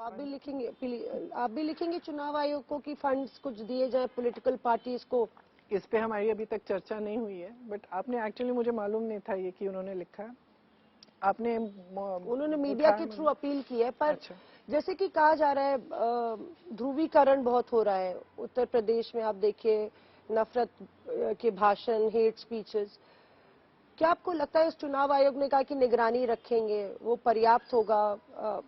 आप भी लिखेंगे चुनाव आयोग को कि फंड्स कुछ दिए जाए पॉलिटिकल पार्टीज को? इस पे हमारी अभी तक चर्चा नहीं हुई है, बट आपने एक्चुअली, मुझे मालूम नहीं था ये कि उन्होंने लिखा है। उन्होंने मीडिया के थ्रू अपील की है, पर अच्छा। जैसे कि कहा जा रहा है ध्रुवीकरण बहुत हो रहा है उत्तर प्रदेश में। आप देखिए नफरत के भाषण, हेट स्पीचेस। क्या आपको लगता है इस चुनाव आयोग ने कहा कि निगरानी रखेंगे, वो पर्याप्त होगा?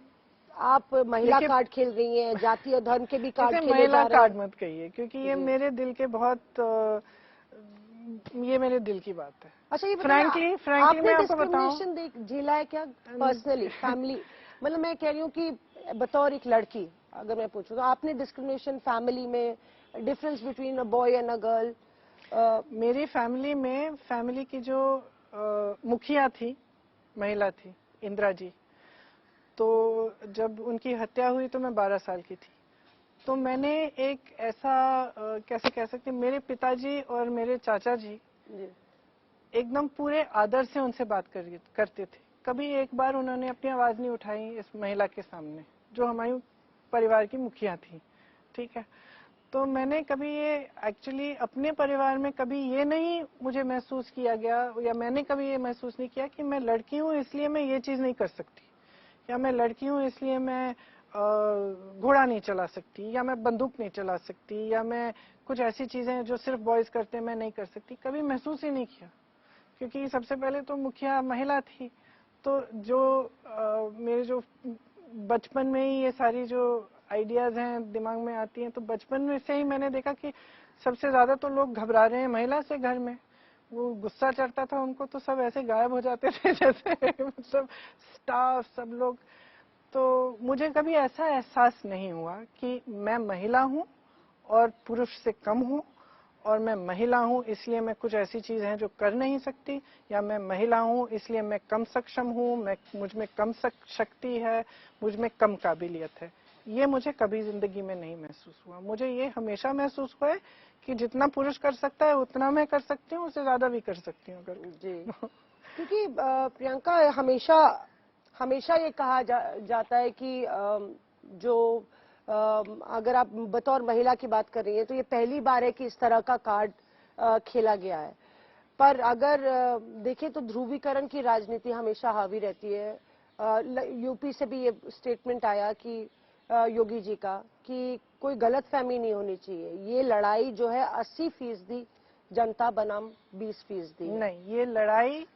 आप महिला कार्ड खेल रही हैं, जाति और धर्म के भी कार्ड खेले जा रहे हैं। महिला कार्ड मत कहिए, क्योंकि ये मेरे दिल के बहुत ये मेरे दिल की बात है। अच्छा, ये फ्रैंकली मैं आपको बताऊं, डिस्क्रिमिनेशन झेला है क्या पर्सनली, फैमिली? मतलब मैं कह रही हूँ कि बतौर एक लड़की अगर मैं पूछूं तो आपने डिस्क्रिमिनेशन फैमिली में, difference between a boy and a girl? मेरी फैमिली में, फैमिली की जो मुखिया थी, महिला थी, इंदिरा जी, तो जब उनकी हत्या हुई तो मैं 12 साल की थी। तो मैंने एक ऐसा कैसे कह सकते हैं, मेरे पिताजी और मेरे चाचा जी एकदम पूरे आदर से उनसे बात करते थे। कभी एक बार उन्होंने अपनी आवाज नहीं उठाई इस महिला के सामने, जो हमारी परिवार की मुखिया थी। ठीक है, तो मैंने कभी ये एक्चुअली अपने परिवार में कभी ये नहीं मुझे महसूस किया गया, या मैंने कभी ये महसूस नहीं किया कि मैं लड़की हूँ इसलिए मैं ये चीज नहीं कर सकती, या मैं लड़की हूँ इसलिए मैं घोड़ा नहीं चला सकती, या मैं बंदूक नहीं चला सकती, या मैं कुछ ऐसी चीजें जो सिर्फ बॉयज करते हैं मैं नहीं कर सकती। कभी महसूस ही नहीं किया, क्योंकि सबसे पहले तो मुखिया महिला थी। तो जो मेरे जो बचपन में ही ये सारी जो आइडियाज हैं दिमाग में आती हैं, तो बचपन में से ही मैंने देखा कि सबसे ज्यादा तो लोग घबरा रहे हैं महिला से घर में। वो गुस्सा चढ़ता था उनको तो सब ऐसे गायब हो जाते थे जैसे सब स्टाफ, सब लोग। तो मुझे कभी ऐसा एहसास नहीं हुआ कि मैं महिला हूँ और पुरुष से कम हूँ, और मैं महिला हूँ इसलिए मैं कुछ ऐसी चीज है जो कर नहीं सकती, या मैं महिला हूँ इसलिए मैं कम सक्षम हूँ, मुझ में कम शक्ति है, मुझ में कम काबिलियत है। ये मुझे कभी जिंदगी में नहीं महसूस हुआ। मुझे ये हमेशा महसूस हुआ है कि जितना पुरुष कर सकता है उतना मैं कर सकती हूँ, उससे ज्यादा भी कर सकती हूँ अगर जी। क्योंकि प्रियंका, हमेशा ये कहा जाता है कि जो अगर आप बतौर महिला की बात कर रही हैं तो ये पहली बार है कि इस तरह का कार्ड खेला गया है। पर अगर देखें तो ध्रुवीकरण की राजनीति हमेशा हावी रहती है। यूपी से भी ये स्टेटमेंट आया कि योगी जी का, कि कोई गलतफहमी नहीं होनी चाहिए, ये लड़ाई जो है 80% जनता बनाम 20% है। नहीं, ये लड़ाई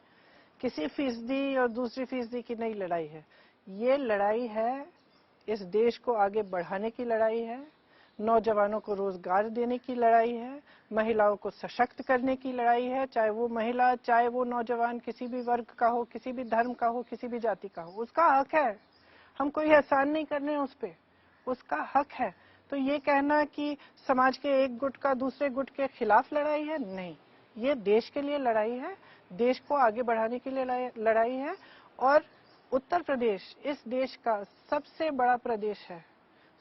किसी फीसदी और दूसरी फीसदी की नई लड़ाई है। ये लड़ाई है इस देश को आगे बढ़ाने की लड़ाई है, नौजवानों को रोजगार देने की लड़ाई है, महिलाओं को सशक्त करने की लड़ाई है। चाहे वो महिला, चाहे वो नौजवान किसी भी वर्ग का हो, किसी भी धर्म का हो, किसी भी जाति का हो, उसका हक है। हम कोई एहसान नहीं कर रहे हैं उस पे, उसका हक है। तो ये कहना कि समाज के एक गुट का दूसरे गुट के खिलाफ लड़ाई है, नहीं, ये देश के लिए लड़ाई है, देश को आगे बढ़ाने के लिए लड़ाई है। और उत्तर प्रदेश इस देश का सबसे बड़ा प्रदेश है,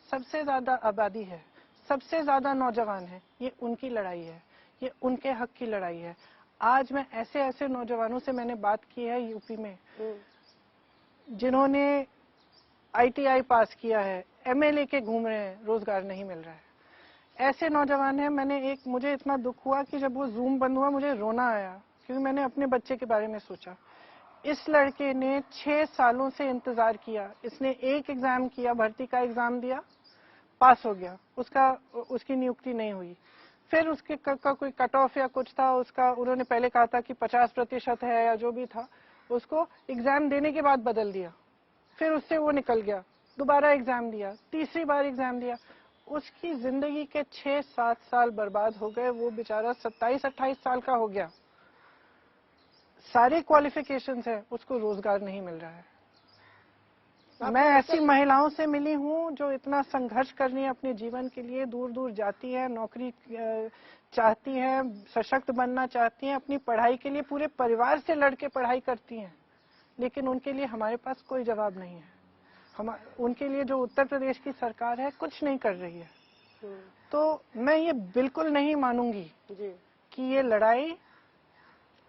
सबसे ज्यादा आबादी है, सबसे ज्यादा नौजवान है। ये उनकी लड़ाई है, ये उनके हक की लड़ाई है। आज मैं ऐसे ऐसे नौजवानों से मैंने बात की है यूपी में, जिन्होंने ITI पास किया है, MA लेके घूम रहे हैं, रोजगार नहीं मिल रहा है। ऐसे नौजवान हैं। मुझे इतना दुख हुआ कि जब वो जूम बंद हुआ मुझे रोना आया, क्योंकि मैंने अपने बच्चे के बारे में सोचा। इस लड़के ने 6 सालों से इंतजार किया। इसने एक एग्जाम किया, भर्ती का एग्जाम दिया, पास हो गया, उसकी नियुक्ति नहीं हुई। फिर उसके का कोई कट ऑफ या कुछ था उसका, उन्होंने पहले कहा था कि 50% है या जो भी था, उसको एग्जाम देने के बाद बदल दिया। फिर उससे वो निकल गया, दोबारा एग्जाम दिया, तीसरी बार एग्जाम दिया। उसकी जिंदगी के 6-7 साल बर्बाद हो गए। वो बेचारा 27-28 साल का हो गया, सारे क्वालिफिकेशंस है, उसको रोजगार नहीं मिल रहा है। मैं ऐसी महिलाओं से मिली हूँ जो इतना संघर्ष कर रही है अपने जीवन के लिए, दूर दूर जाती है, नौकरी चाहती है, सशक्त बनना चाहती हैं, अपनी पढ़ाई के लिए पूरे परिवार से लड़के पढ़ाई करती हैं, लेकिन उनके लिए हमारे पास कोई जवाब नहीं है। उनके लिए जो उत्तर प्रदेश की सरकार है कुछ नहीं कर रही है। तो मैं ये बिल्कुल नहीं मानूंगी कि ये लड़ाई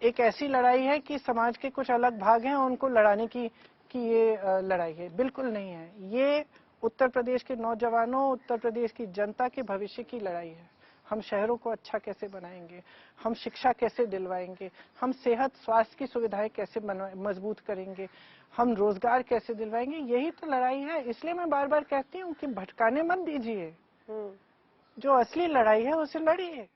एक ऐसी लड़ाई है कि समाज के कुछ अलग भाग हैं उनको लड़ाने की ये लड़ाई है। बिल्कुल नहीं है। ये उत्तर प्रदेश के नौजवानों, उत्तर प्रदेश की जनता के भविष्य की लड़ाई है। हम शहरों को अच्छा कैसे बनाएंगे, हम शिक्षा कैसे दिलवाएंगे, हम सेहत स्वास्थ्य की सुविधाएं कैसे मजबूत करेंगे, हम रोजगार कैसे दिलवाएंगे, यही तो लड़ाई है। इसलिए मैं बार बार कहती हूँ कि भटकाने मत दीजिए, जो असली लड़ाई है उसे लड़िए।